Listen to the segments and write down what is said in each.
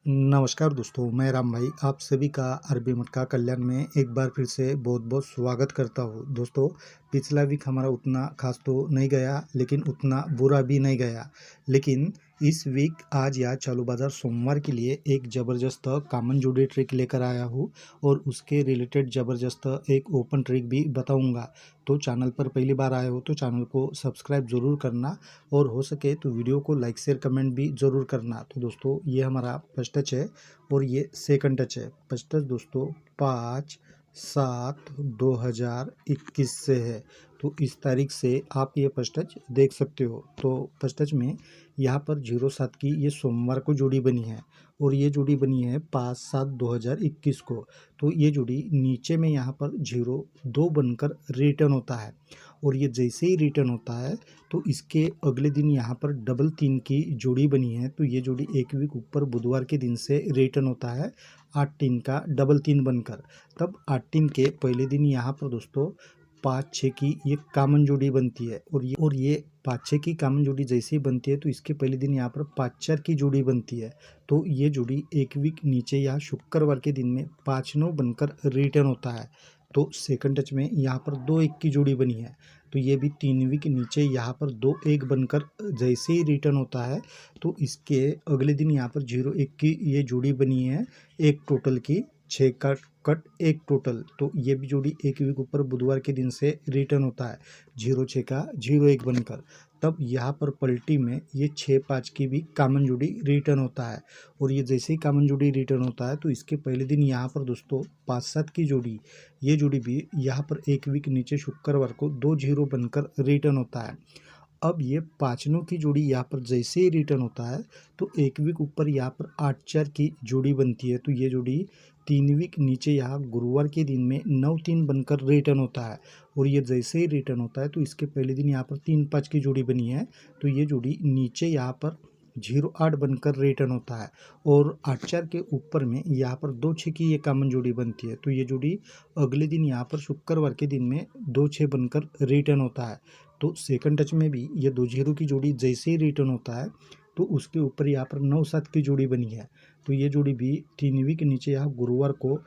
नमस्कार दोस्तों, मैं राम भाई आप सभी का अरबी मटका कल्याण में एक बार फिर से बहुत बहुत स्वागत करता हूँ। दोस्तों, पिछला वीक हमारा उतना खास तो नहीं गया, लेकिन उतना बुरा भी नहीं गया। लेकिन इस वीक आज या चालू बाज़ार सोमवार के लिए एक ज़बरदस्त कॉमन जोड़ी ट्रिक लेकर आया हूँ और उसके रिलेटेड ज़बरदस्त एक ओपन ट्रिक भी बताऊँगा। तो चैनल पर पहली बार आए हो तो चैनल को सब्सक्राइब ज़रूर करना और हो सके तो वीडियो को लाइक शेयर कमेंट भी ज़रूर करना। तो दोस्तों, ये हमारा फर्स्ट टच है और ये सेकंड टच है। फर्स्ट टच दोस्तों 5/7/2021 से है। तो इस तारीख से आप ये फर्स्ट टच देख सकते हो। तो फर्स्ट टच में यहाँ पर 07 की ये सोमवार को जोड़ी बनी है और ये जोड़ी बनी है 5/7/2021 को। तो ये जोड़ी नीचे में यहाँ पर 02 बनकर रिटर्न होता है और ये जैसे ही रिटर्न होता है तो इसके अगले दिन यहाँ पर डबल 3 की जोड़ी बनी है। तो ये जोड़ी एक वीक ऊपर बुधवार के दिन से रिटर्न होता है 8-3 का डबल 3 बनकर। तब 8-3 के पहले दिन यहाँ पर दोस्तों 5-6 की ये कॉमन जोड़ी बनती है और ये 5-6 की कॉमन जोड़ी जैसे ही बनती है तो इसके पहले दिन यहाँ पर 5-4 की जोड़ी बनती है। तो ये जोड़ी एक वीक नीचे या शुक्रवार के दिन में 5-9 बनकर रिटर्न होता है। तो सेकंड टच में यहाँ पर 2-1 की जोड़ी बनी है। तो ये भी 3 वीक नीचे यहाँ पर 2-1 बनकर जैसे ही रिटर्न होता है तो इसके अगले दिन यहाँ पर 0-1 की ये जोड़ी बनी है। एक टोटल की 6 का कट एक टोटल। तो ये भी जोड़ी एक वीक ऊपर बुधवार के दिन से रिटर्न होता है 0-6 का 0-1 बनकर। तब यहाँ पर पलटी में ये 6-5 की भी कॉमन जोड़ी रिटर्न होता है और ये जैसे ही कॉमन जोड़ी रिटर्न होता है तो इसके पहले दिन यहाँ पर दोस्तों 5-7 की जोड़ी, ये जोड़ी भी यहाँ पर एक वीक नीचे शुक्रवार को 2-0 बनकर रिटर्न होता है। अब ये 5-9 की जोड़ी यहाँ पर जैसे ही रिटर्न होता है तो एक वीक ऊपर यहाँ पर 8-4 की जोड़ी बनती है। तो ये जोड़ी 3 वीक नीचे यहाँ गुरुवार के दिन में 9-3 बनकर रिटर्न होता है और ये जैसे ही रिटर्न होता है तो इसके पहले दिन यहाँ पर 3-5 की जोड़ी बनी है। तो ये जोड़ी नीचे यहाँ पर 0-8 बनकर रिटर्न होता है और 8-4 के ऊपर में यहाँ पर 2-6 की ये कॉमन जोड़ी बनती है। तो ये जोड़ी अगले दिन यहाँ पर शुक्रवार के दिन में 2-6 बनकर रिटर्न होता है। तो सेकंड टच में भी ये 2-0 की जोड़ी जैसे ही रिटर्न होता है तो उसके ऊपर यहाँ पर 9-7 की जोड़ी बनी है। तो ये जोड़ी भी 3 वीक नीचे यहाँ गुरुवार को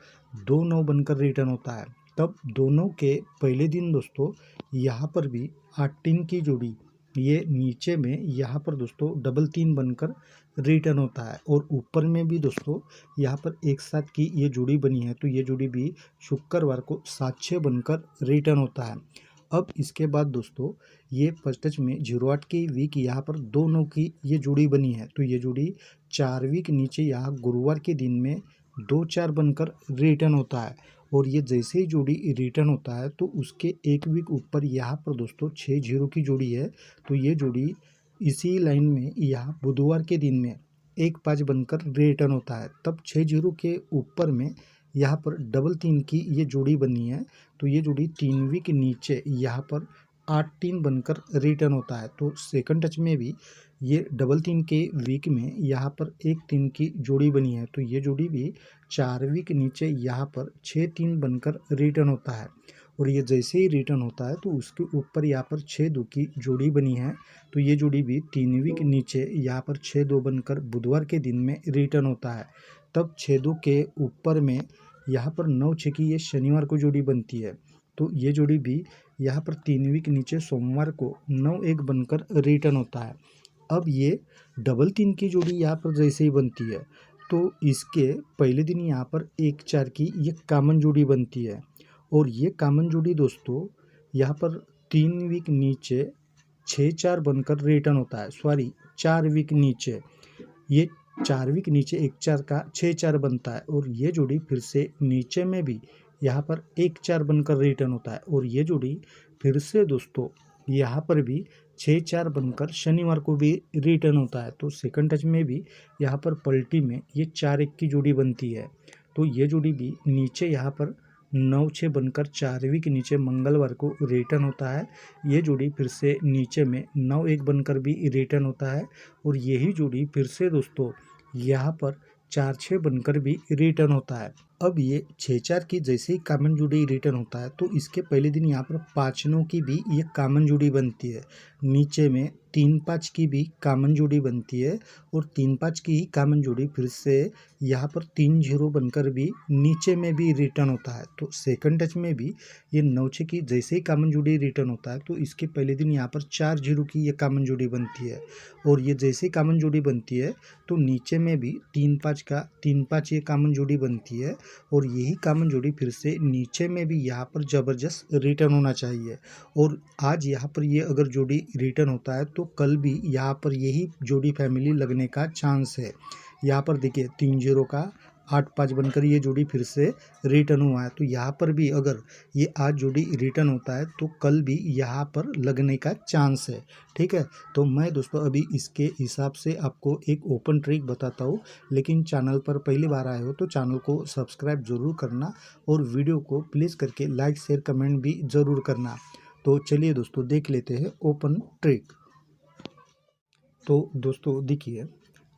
2-9 बनकर रिटर्न होता है। तब दोनों के पहले दिन दोस्तों यहाँ पर भी 8-3 की जोड़ी ये नीचे में यहाँ पर दोस्तों डबल 3 बनकर रिटर्न होता है और ऊपर में भी दोस्तों यहाँ पर एक साथ की ये जोड़ी बनी है। तो ये जोड़ी भी शुक्रवार को 7-6 बनकर रिटर्न होता है। अब इसके बाद दोस्तों ये फर्स्ट टच में 0-8 की वीक यहाँ पर 2-9 की ये जोड़ी बनी है। तो ये जोड़ी 4 वीक नीचे यहाँ गुरुवार के दिन में 2-4 बनकर रिटर्न होता है और ये जैसे ही जोड़ी रिटर्न होता है तो उसके एक वीक ऊपर यहाँ पर दोस्तों 6-0 की जोड़ी है। तो ये जोड़ी इसी लाइन में यहाँ बुधवार के दिन में 1-5 बनकर रिटर्न होता है। तब 6-0 के ऊपर में यहाँ पर डबल 3 की ये जोड़ी बनी है। तो ये जोड़ी 3 वीक नीचे यहाँ पर 8-3 बनकर रिटर्न होता है। तो सेकंड टच में भी ये डबल 3 के वीक में यहाँ पर 1-3 की जोड़ी बनी है। तो ये जोड़ी भी 4 वीक नीचे यहाँ पर 6-3 बनकर रिटर्न होता है और ये जैसे ही रिटर्न होता है तो उसके ऊपर यहाँ पर 6-2 की जोड़ी बनी है। तो ये जोड़ी भी 3 वीक नीचे यहाँ पर 6-2 बनकर बुधवार के दिन में रिटर्न होता है। तब 6-2 के ऊपर में यहाँ पर 9-6 की ये शनिवार को जोड़ी बनती है। तो ये जोड़ी भी यहाँ पर 3 वीक नीचे सोमवार को 9-1 बनकर रिटर्न होता है। अब ये डबल 3 की जोड़ी यहाँ पर जैसे ही बनती है तो इसके पहले दिन यहाँ पर 1-4 की ये कॉमन जोड़ी बनती है और ये कॉमन जोड़ी दोस्तों यहाँ पर 3 वीक नीचे 6-4 बनकर रिटर्न होता है। सॉरी, 4 वीक नीचे ये 4 वीक नीचे 1-4 का 6-4 बनता है और ये जोड़ी फिर से नीचे में भी यहाँ पर 1-4 बनकर रिटर्न होता है और ये जोड़ी फिर से दोस्तों यहाँ पर भी 6-4 बनकर शनिवार को भी रिटर्न होता है। तो सेकंड टच में भी यहाँ पर पलटी में ये 4-1 की जोड़ी बनती है। तो ये जोड़ी भी नीचे यहाँ पर 9-6 बनकर 4 वीक नीचे मंगलवार को रिटर्न होता है। ये जोड़ी फिर से नीचे में 9-1 बनकर भी रिटर्न होता है और यही जोड़ी फिर से दोस्तों यहाँ पर 4-6 बनकर भी रिटर्न होता है। अब ये 6-4 की जैसे ही कॉमन जोड़ी रिटर्न होता है तो इसके पहले दिन यहाँ पर 5-9 की भी ये कॉमन जोड़ी बनती है। नीचे में 3-5 की भी कॉमन जोड़ी बनती है और 3-5 की ही कॉमन जोड़ी फिर से यहाँ पर 3-0 बनकर भी नीचे में भी रिटर्न होता है। तो सेकंड टच में भी ये 9-6 की जैसे ही कॉमन जोड़ी रिटर्न होता है तो इसके पहले दिन यहाँ पर 4-0 की ये कॉमन जोड़ी बनती है और ये जैसे ही कॉमन जोड़ी बनती है तो नीचे में भी 3-5 ये कॉमन जोड़ी बनती है और यही कॉमन जोड़ी फिर से नीचे में भी यहाँ पर ज़बरदस्त रिटर्न होना चाहिए। और आज यहाँ पर ये अगर जोड़ी रिटर्न होता है तो कल भी यहाँ पर यही जोड़ी फैमिली लगने का चांस है। यहाँ पर देखिए 3-0 का 8-5 बनकर ये जोड़ी फिर से रिटर्न हुआ है। तो यहाँ पर भी अगर ये आज जोड़ी रिटर्न होता है तो कल भी यहाँ पर लगने का चांस है। ठीक है, तो मैं दोस्तों अभी इसके हिसाब से आपको एक ओपन ट्रिक बताता हूँ, लेकिन चैनल पर पहली बार आए हो तो चैनल को सब्सक्राइब ज़रूर करना और वीडियो को प्लीज़ करके लाइक शेयर कमेंट भी ज़रूर करना। तो चलिए दोस्तों देख लेते हैं ओपन ट्रिक। तो दोस्तों देखिए,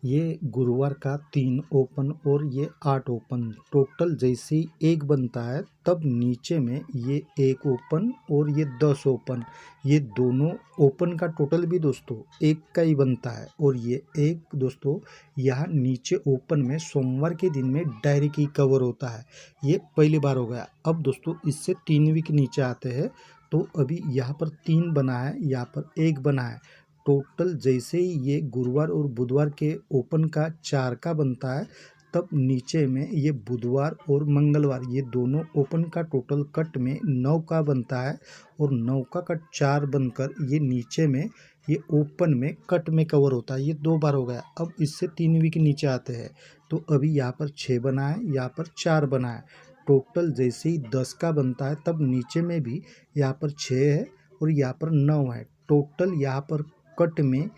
ये गुरुवार का 3 ओपन और ये 8 ओपन, टोटल जैसे ही 1 बनता है तब नीचे में ये 1 ओपन और ये 10 ओपन, ये दोनों ओपन का टोटल भी दोस्तों 1 का ही बनता है। और ये 1 दोस्तों यहाँ नीचे ओपन में सोमवार के दिन में डायरेक्ट ही कवर होता है। ये पहली बार हो गया। अब दोस्तों इससे 3 वीक नीचे आते हैं तो अभी यहाँ पर 3 बना है, यहाँ पर 1 बना है। टोटल जैसे ही ये गुरुवार और बुधवार के ओपन का 4 का बनता है तब नीचे में ये बुधवार और मंगलवार ये दोनों ओपन का टोटल कट में 9 का बनता है और 9 का कट 4 बनकर ये नीचे में ये ओपन में कट में कवर होता है। ये 2 बार हो गया। अब इससे 3 वीक नीचे आते हैं तो अभी यहाँ पर 6 बना है, यहाँ पर 4 बना है। टोटल जैसे ही 10 का बनता है तब नीचे में भी यहाँ पर 6 है और यहाँ पर 9 है। टोटल यहाँ पर कट में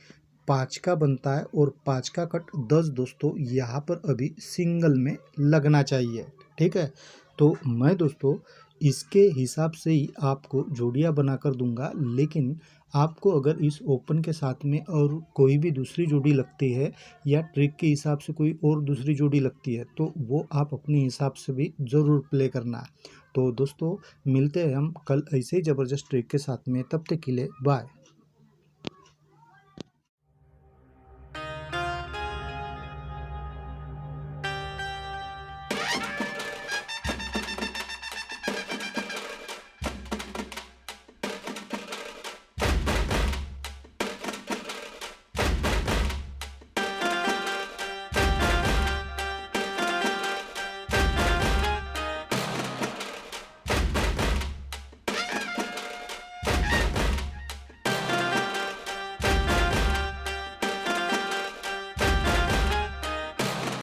5 का बनता है और 5 का कट 10 दोस्तों यहाँ पर अभी सिंगल में लगना चाहिए। ठीक है, तो मैं दोस्तों इसके हिसाब से ही आपको जोड़ियाँ बनाकर दूंगा, लेकिन आपको अगर इस ओपन के साथ में और कोई भी दूसरी जोड़ी लगती है या ट्रिक के हिसाब से कोई और दूसरी जोड़ी लगती है तो वो आप अपने हिसाब से भी ज़रूर प्ले करना। तो दोस्तों मिलते हैं हम कल ऐसे ही ज़बरदस्त ट्रिक के साथ में, तब तक के लिए बाय।